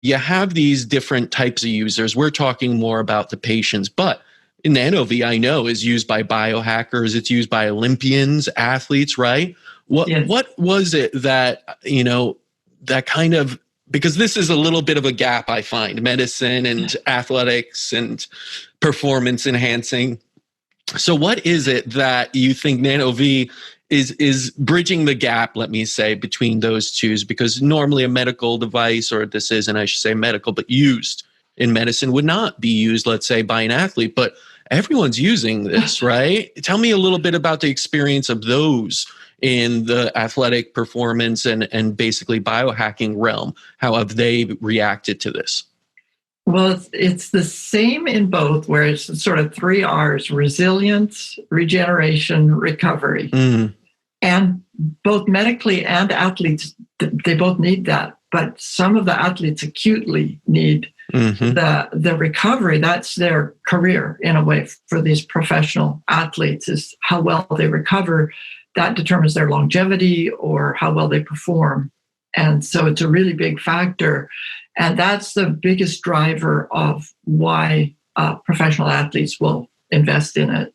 you have these different types of users. We're talking more about the patients, but NanoVi, I know, is used by biohackers. It's used by Olympians, athletes, right? What was it that, that kind of, because this is a little bit of a gap, I find, medicine and athletics and performance enhancing. So what is it that you think NanoVi is bridging the gap, let me say, between those two? Because normally a medical device, or this isn't, I should say medical, but used in medicine would not be used, let's say, by an athlete, but everyone's using this, right? Tell me a little bit about the experience of those in the athletic performance and basically biohacking realm. How have they reacted to this? Well, it's the same in both, where it's sort of 3 R's: resilience, regeneration, recovery. And both medically and athletes, they both need that. But some of the athletes acutely need the recovery. That's their career, in a way, for these professional athletes, is how well they recover. That determines their longevity or how well they perform. And so it's a really big factor. And that's the biggest driver of why professional athletes will invest in it.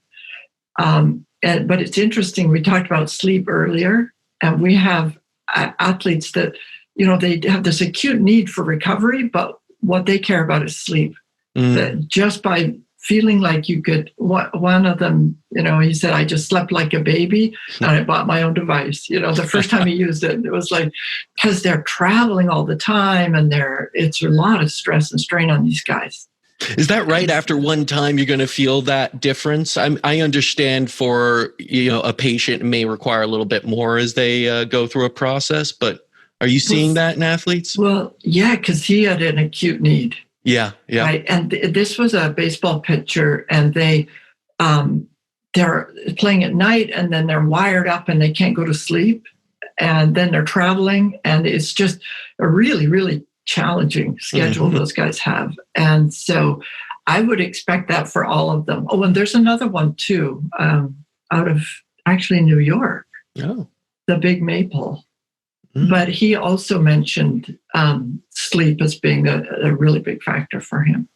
But it's interesting, we talked about sleep earlier, and we have athletes that, they have this acute need for recovery, but what they care about is sleep. That just by feeling like you could, one of them, he said, I just slept like a baby and I bought my own device. The first time he used it, it was like, because they're traveling all the time and it's a lot of stress and strain on these guys. Is that right? After one time, you're going to feel that difference? I understand for, a patient may require a little bit more as they go through a process, but are you seeing that in athletes? Well, yeah, because he had an acute need. Yeah. Right. And this was a baseball pitcher, and they're playing at night, and then they're wired up and they can't go to sleep. And then they're traveling, and it's just a really, really challenging schedule those guys have. And so I would expect that for all of them. Oh, and there's another one too, out of actually New York, the Big Maple. But he also mentioned sleep as being a really big factor for him.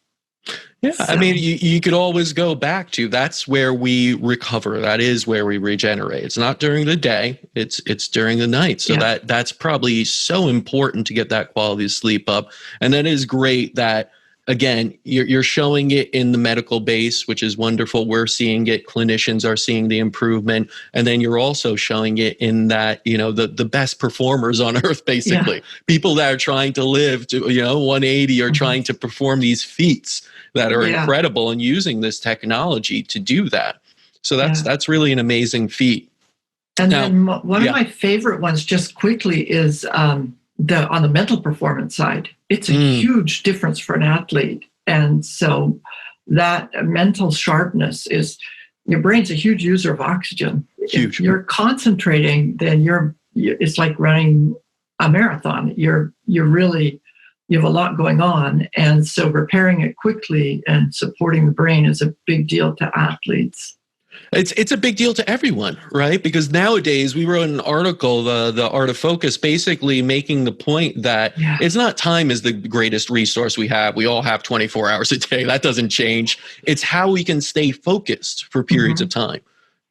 Yeah, so. I mean, you could always go back to, that's where we recover. That is where we regenerate. It's not during the day, it's during the night. So that's probably so important to get that quality of sleep up. And that is great that, again, you're showing it in the medical base, which is wonderful. We're seeing it. Clinicians are seeing the improvement. And then you're also showing it in that, the best performers on earth, basically. People that are trying to live to, 180 or trying to perform these feats that are incredible, and using this technology to do that. So that's really an amazing feat. And now, then one of my favorite ones, just quickly, is on the mental performance side. It's a huge difference for an athlete. And so that mental sharpness is, your brain's a huge user of oxygen. Huge. If you're concentrating, then it's like running a marathon. You have a lot going on. And so repairing it quickly and supporting the brain is a big deal to athletes. It's a big deal to everyone, right? Because nowadays, we wrote an article, the Art of Focus, basically making the point that it's not time is the greatest resource we have. We all have 24 hours a day. That doesn't change. It's how we can stay focused for periods of time.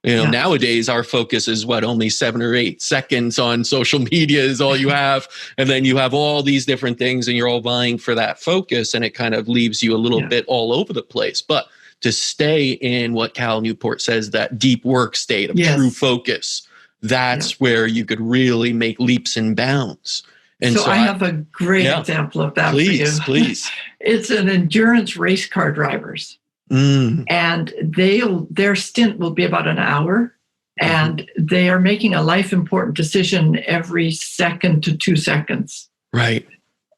Nowadays, our focus is only 7 or 8 seconds on social media is all you have. And then you have all these different things, and you're all vying for that focus. And it kind of leaves you a little bit all over the place. But to stay in what Cal Newport says, that deep work state of true focus, that's where you could really make leaps and bounds. And so I have a great example of that for you. Please. It's an endurance race car drivers. And their stint will be about an hour, and they are making a life important decision every second to 2 seconds. Right.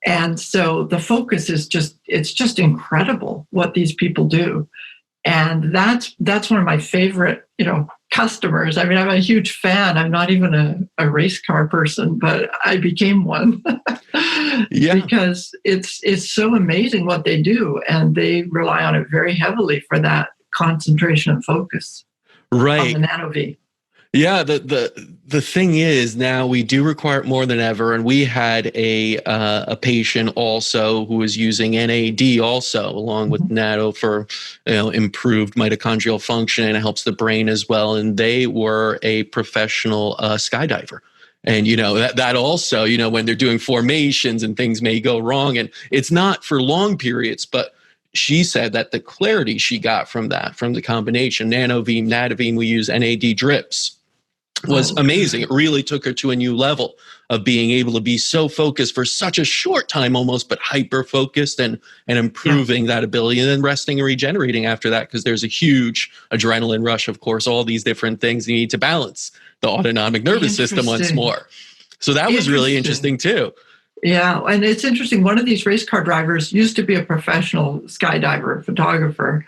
And so the focus is it's just incredible what these people do. And that's one of my favorite, customers. I mean, I'm a huge fan. I'm not even a race car person, but I became one because it's so amazing what they do. And they rely on it very heavily for that concentration and focus. Right. On the NanoVi. Yeah, the thing is now we do require it more than ever, and we had a patient also who was using NAD also along with Nano for improved mitochondrial function, and it helps the brain as well. And they were a professional skydiver. And that also when they're doing formations and things may go wrong, and it's not for long periods, but she said that the clarity she got from the combination NanoVi, NanoVi, we use NAD drips, was amazing. It really took her to a new level of being able to be so focused for such a short time almost, but hyper focused and improving that ability, and then resting and regenerating after that, because there's a huge adrenaline rush, of course, all these different things you need to balance the autonomic nervous system once more. So that was really interesting too. Yeah, and it's interesting. One of these race car drivers used to be a professional skydiver, photographer,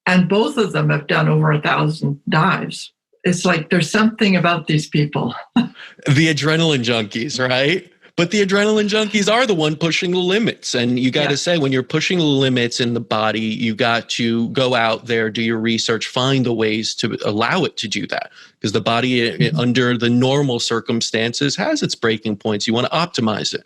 and both of them have done over 1,000 dives. It's like there's something about these people. The adrenaline junkies, right? But the adrenaline junkies are the one pushing the limits. And you got to say, when you're pushing the limits in the body, you got to go out there, do your research, find the ways to allow it to do that. Because the body, under the normal circumstances, has its breaking points. You want to optimize it.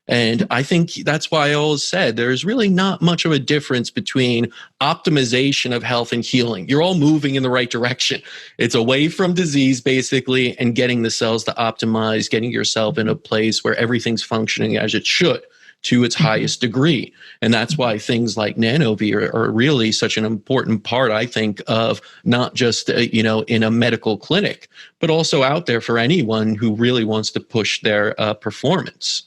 And I think that's why I always said there's really not much of a difference between optimization of health and healing. You're all moving in the right direction. It's away from disease, basically, and getting the cells to optimize, getting yourself in a place where everything's functioning as it should to its highest degree. And that's why things like NanoVi are really such an important part, I think, of not just, in a medical clinic, but also out there for anyone who really wants to push their performance.